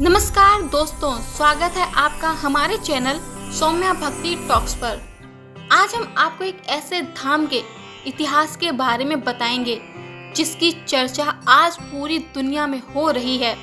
नमस्कार दोस्तों, स्वागत है आपका हमारे चैनल सौम्या भक्ति टॉक्स पर। आज हम आपको एक ऐसे धाम के इतिहास के बारे में बताएंगे जिसकी चर्चा आज पूरी दुनिया में हो रही है।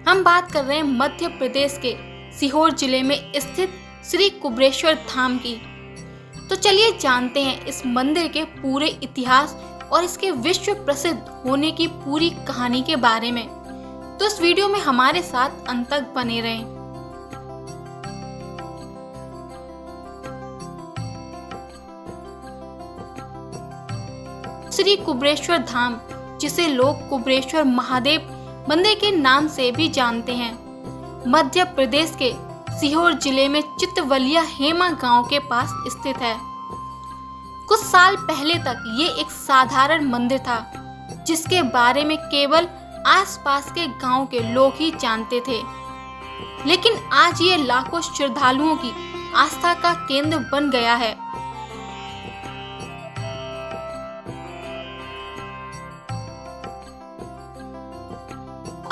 हम बात कर रहे हैं मध्य प्रदेश के सीहोर जिले में स्थित श्री कुबेरेश्वर धाम की। तो चलिए जानते हैं इस मंदिर के पूरे इतिहास और इसके विश्व प्रसिद्ध होने की पूरी कहानी के बारे में। तो इस वीडियो में हमारे साथ अंत तक बने रहें। श्री कुबेरेश्वर धाम, जिसे लोग कुबेरेश्वर महादेव मंदिर के नाम से भी जानते हैं, मध्य प्रदेश के सीहोर जिले में चितवलिया हेमा गांव के पास स्थित है। कुछ साल पहले तक ये एक साधारण मंदिर था जिसके बारे में केवल आसपास के गांव के लोग ही जानते थे, लेकिन आज ये लाखों श्रद्धालुओं की आस्था का केंद्र बन गया है।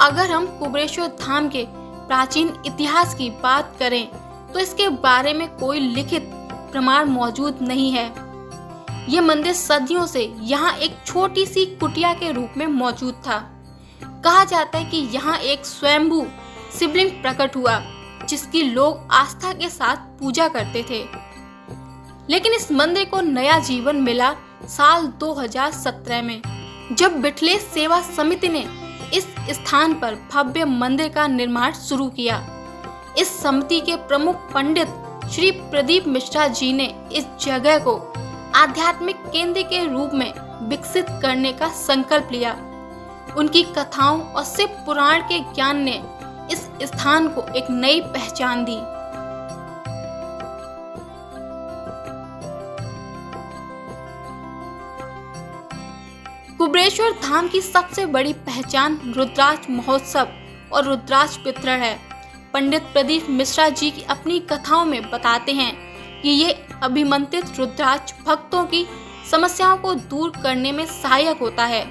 अगर हम कुबेरेश्वर धाम के प्राचीन इतिहास की बात करें तो इसके बारे में कोई लिखित प्रमाण मौजूद नहीं है। यह मंदिर सदियों से यहाँ एक छोटी सी कुटिया के रूप में मौजूद था। कहा जाता है कि यहाँ एक स्वयंभू शिवलिंग प्रकट हुआ जिसकी लोग आस्था के साथ पूजा करते थे, लेकिन इस मंदिर को नया जीवन मिला साल 2017 में, जब बिठले सेवा समिति ने इस स्थान पर भव्य मंदिर का निर्माण शुरू किया। इस समिति के प्रमुख पंडित श्री प्रदीप मिश्रा जी ने इस जगह को आध्यात्मिक केंद्र के रूप में विकसित करने का संकल्प लिया। उनकी कथाओं और शिव पुराण के ज्ञान ने इस स्थान को एक नई पहचान दी। कुबेरेश्वर धाम की सबसे बड़ी पहचान रुद्राक्ष महोत्सव और रुद्राक्ष वितरण है। पंडित प्रदीप मिश्रा जी की अपनी कथाओं में बताते हैं कि ये अभिमंत्रित रुद्राक्ष भक्तों की समस्याओं को दूर करने में सहायक होता है।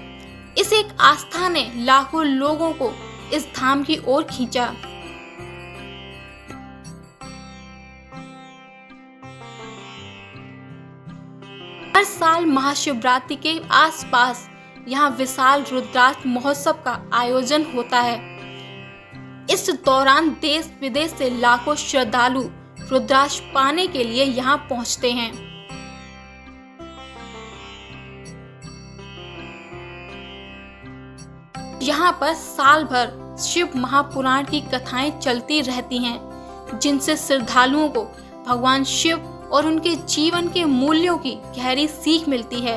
इस एक आस्था ने लाखों लोगों को इस धाम की ओर खींचा। हर साल महाशिवरात्रि के आसपास यहाँ विशाल रुद्राक्ष महोत्सव का आयोजन होता है। इस दौरान देश विदेश से लाखों श्रद्धालु रुद्राक्ष पाने के लिए यहाँ पहुँचते हैं। यहाँ पर साल भर शिव महापुराण की कथाएं चलती रहती हैं, जिनसे श्रद्धालुओं को भगवान शिव और उनके जीवन के मूल्यों की गहरी सीख मिलती है।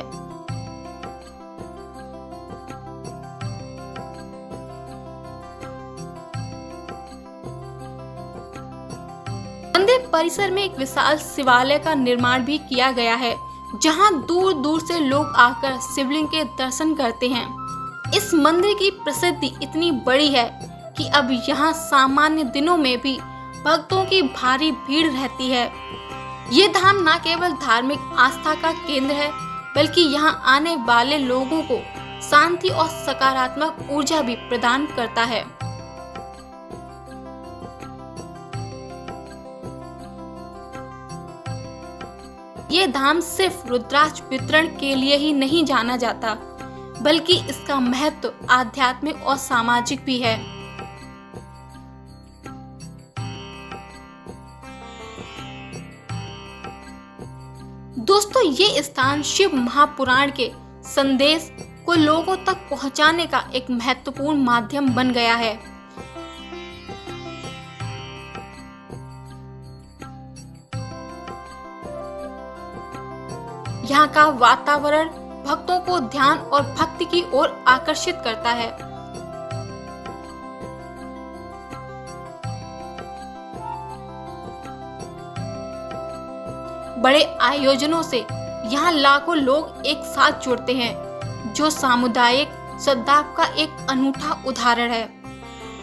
मंदिर परिसर में एक विशाल शिवालय का निर्माण भी किया गया है, जहाँ दूर दूर से लोग आकर शिवलिंग के दर्शन करते हैं। इस मंदिर की प्रसिद्धि इतनी बड़ी है कि अब यहाँ सामान्य दिनों में भी भक्तों की भारी भीड़ रहती है। ये धाम न केवल धार्मिक आस्था का केंद्र है, बल्कि यहाँ आने वाले लोगों को शांति और सकारात्मक ऊर्जा भी प्रदान करता है। ये धाम सिर्फ रुद्राक्ष वितरण के लिए ही नहीं जाना जाता, बल्कि इसका महत्व आध्यात्मिक और सामाजिक भी है। दोस्तों, ये स्थान शिव महापुराण के संदेश को लोगों तक पहुंचाने का एक महत्वपूर्ण माध्यम बन गया है। यहाँ का वातावरण भक्तों को ध्यान और भक्ति की ओर आकर्षित करता है। बड़े आयोजनों से यहाँ लाखों लोग एक साथ जुड़ते हैं, जो सामुदायिक सद्भाव का एक अनूठा उदाहरण है।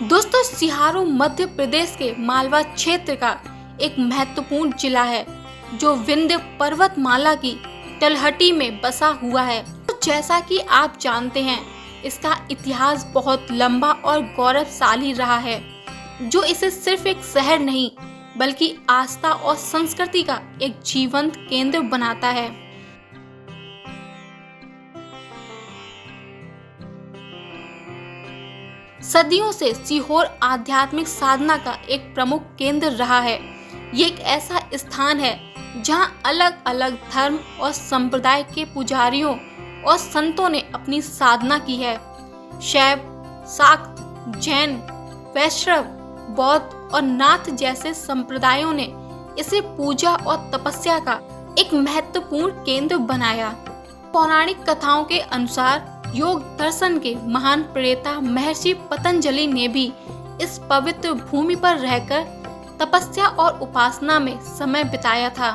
दोस्तों, सिहारो मध्य प्रदेश के मालवा क्षेत्र का एक महत्वपूर्ण जिला है, जो विंध्य पर्वतमाला की तलहटी में बसा हुआ है। तो जैसा कि आप जानते हैं, इसका इतिहास बहुत लंबा और गौरवशाली रहा है। जो इसे सिर्फ एक शहर नहीं बल्कि आस्था और संस्कृति का एक जीवंत केंद्र बनाता है। सदियों से सीहोर आध्यात्मिक साधना का एक प्रमुख केंद्र रहा है। ये एक ऐसा स्थान है जहां अलग अलग धर्म और संप्रदाय के पुजारियों और संतों ने अपनी साधना की है। शैव, शाक्त, जैन, वैष्णव, बौद्ध और नाथ जैसे संप्रदायों ने इसे पूजा और तपस्या का एक महत्वपूर्ण केंद्र बनाया। पौराणिक कथाओं के अनुसार योग दर्शन के महान प्रणेता महर्षि पतंजलि ने भी इस पवित्र भूमि पर रहकर तपस्या और उपासना में समय बिताया था।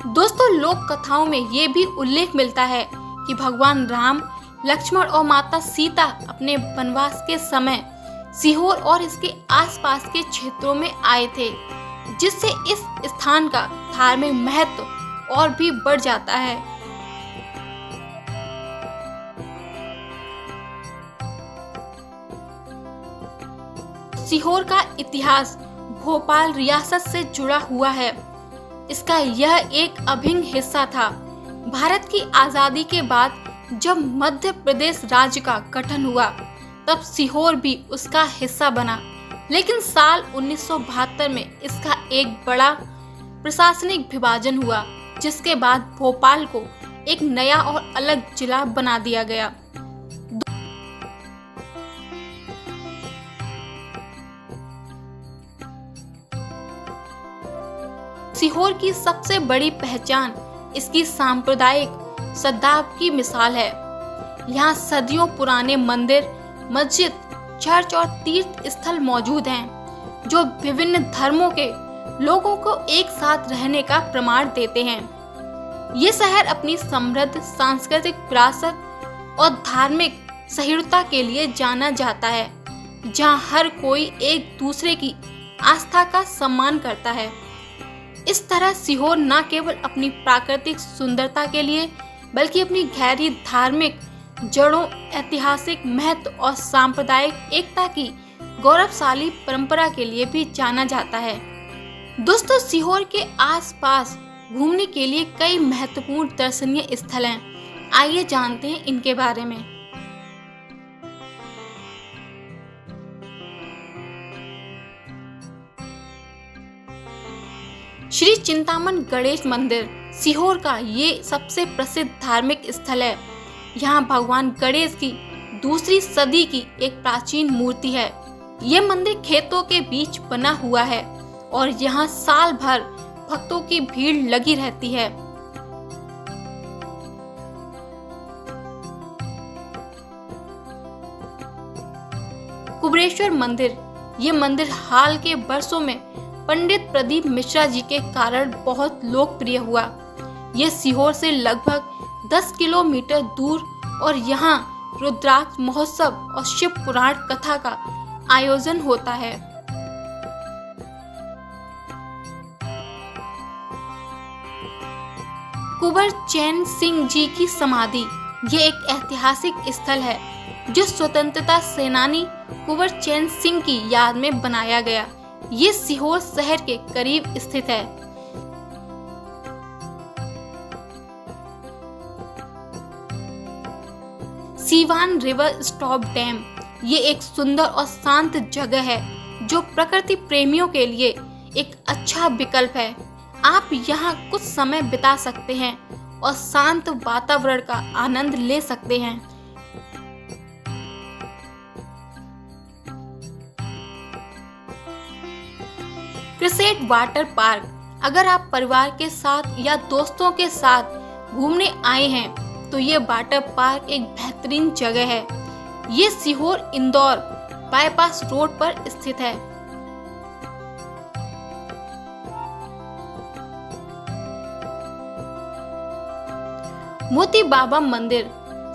दोस्तों, लोक कथाओं में ये भी उल्लेख मिलता है कि भगवान राम, लक्ष्मण और माता सीता अपने वनवास के समय सीहोर और इसके आसपास के क्षेत्रों में आए थे, जिससे इस स्थान का धार्मिक महत्व और भी बढ़ जाता है। सीहोर का इतिहास भोपाल रियासत से जुड़ा हुआ है। इसका यह एक अभिन्न हिस्सा था। भारत की आजादी के बाद जब मध्य प्रदेश राज्य का गठन हुआ तब सीहोर भी उसका हिस्सा बना, लेकिन साल 1972 में इसका एक बड़ा प्रशासनिक विभाजन हुआ, जिसके बाद भोपाल को एक नया और अलग जिला बना दिया गया। सीहोर की सबसे बड़ी पहचान इसकी सांप्रदायिक सद्भाव की मिसाल है। यहाँ सदियों पुराने मंदिर, मस्जिद, चर्च और तीर्थ स्थल मौजूद हैं, जो विभिन्न धर्मों के लोगों को एक साथ रहने का प्रमाण देते हैं। ये शहर अपनी समृद्ध सांस्कृतिक विरासत और धार्मिक सहिष्णुता के लिए जाना जाता है, जहाँ हर कोई एक दूसरे की आस्था का सम्मान करता है। इस तरह सीहोर न केवल अपनी प्राकृतिक सुंदरता के लिए बल्कि अपनी गहरी धार्मिक जड़ों, ऐतिहासिक महत्व और सांप्रदायिक एकता की गौरवशाली परंपरा के लिए भी जाना जाता है। दोस्तों, सीहोर के आसपास घूमने के लिए कई महत्वपूर्ण दर्शनीय स्थल हैं। आइए जानते हैं इनके बारे में। श्री चिंतामन गणेश मंदिर सीहोर का ये सबसे प्रसिद्ध धार्मिक स्थल है। यहाँ भगवान गणेश की 2री सदी की एक प्राचीन मूर्ति है। ये मंदिर खेतों के बीच बना हुआ है और यहाँ साल भर भक्तों की भीड़ लगी रहती है। कुबरेश्वर मंदिर, ये मंदिर हाल के वर्षों में पंडित प्रदीप मिश्रा जी के कारण बहुत लोकप्रिय हुआ। यह सीहोर से लगभग 10 किलोमीटर दूर और यहाँ रुद्राक्ष महोत्सव और शिव पुराण कथा का आयोजन होता है। कुंवर चैन सिंह जी की समाधि, ये एक ऐतिहासिक स्थल है जो स्वतंत्रता सेनानी कुंवर चैन सिंह की याद में बनाया गया। ये सीहोर शहर के करीब स्थित है। सीवान रिवर स्टॉप डैम, ये एक सुंदर और शांत जगह है जो प्रकृति प्रेमियों के लिए एक अच्छा विकल्प है। आप यहाँ कुछ समय बिता सकते हैं और शांत वातावरण का आनंद ले सकते हैं। क्रिसेट वाटर पार्क, अगर आप परिवार के साथ या दोस्तों के साथ घूमने आए हैं तो ये वाटर पार्क एक बेहतरीन जगह है। ये सीहोर इंदौर बाईपास रोड पर स्थित है। मोती बाबा मंदिर,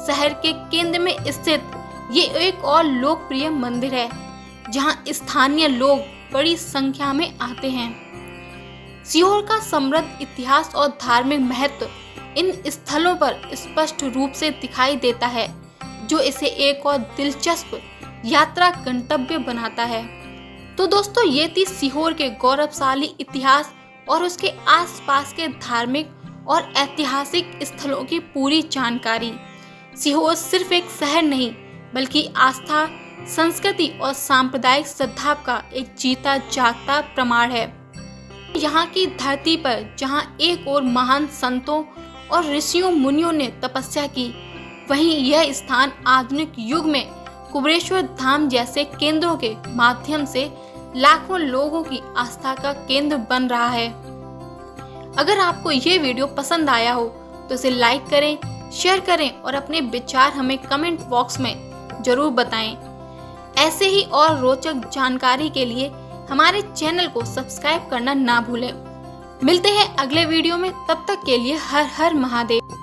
शहर के केंद्र में स्थित ये एक और लोकप्रिय मंदिर है जहां स्थानीय लोग बड़ी संख्या में आते हैं। सीहोर का समृद्ध इतिहास और धार्मिक महत्व इन स्थलों पर स्पष्ट रूप से दिखाई देता है, जो इसे एक और दिलचस्प यात्रा गंतव्य बनाता है। तो दोस्तों ये थी सीहोर के गौरवशाली इतिहास और उसके आसपास के धार्मिक और ऐतिहासिक स्थलों की पूरी जानकारी। सीहोर सिर्फ एक शहर नहीं बल्कि आस्था, संस्कृति और सांप्रदायिक श्रद्धा का एक जीता जागता प्रमाण है। यहाँ की धरती पर जहाँ एक और महान संतों और ऋषियों मुनियों ने तपस्या की, वहीं यह स्थान आधुनिक युग में कुबेरेश्वर धाम जैसे केंद्रों के माध्यम से लाखों लोगों की आस्था का केंद्र बन रहा है। अगर आपको ये वीडियो पसंद आया हो तो इसे लाइक करें, शेयर करें और अपने विचार हमें कमेंट बॉक्स में जरूर बताएं। ऐसे ही और रोचक जानकारी के लिए हमारे चैनल को सब्सक्राइब करना ना भूलें। मिलते हैं अगले वीडियो में, तब तक के लिए हर हर महादेव।